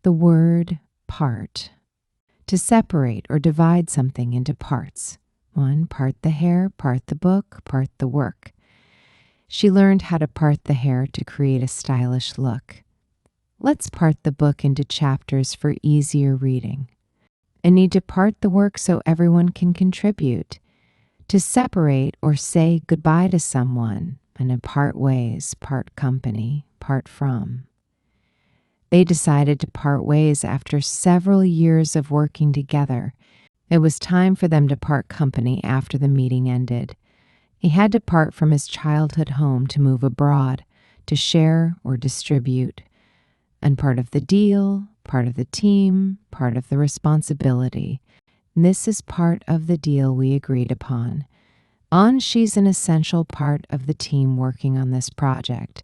the word part. To separate or divide something into parts. One, part the hair, part the book, part the work. She learned how to part the hair to create a stylish look. Let's part the book into chapters for easier reading. I need to part the work so everyone can contribute. To separate or say goodbye to someone, and to part ways, part company, part from. They decided to part ways after several years of working together. It was time for them to part company after the meeting ended. He had to part from his childhood home to move abroad, to share or distribute. And part of the deal, part of the team, part of the responsibility. This is part of the deal we agreed upon. She's an essential part of the team working on this project.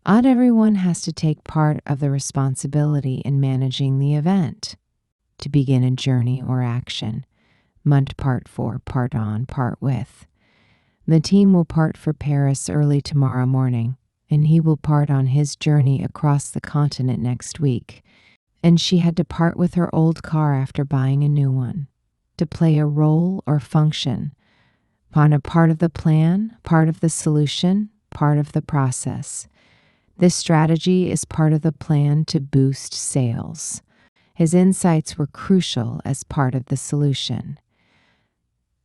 Everyone has to take part of the responsibility in managing the event. To begin a journey or action. Part for, part on, part with. The team will part for Paris early tomorrow morning, and he will part on his journey across the continent next week. And she had to part with her old car after buying a new one. To play a role or function. On a part of the plan, part of the solution, part of the process. This strategy is part of the plan to boost sales. His insights were crucial as part of the solution.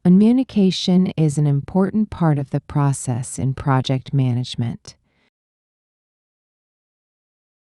Communication is an important part of the process in project management.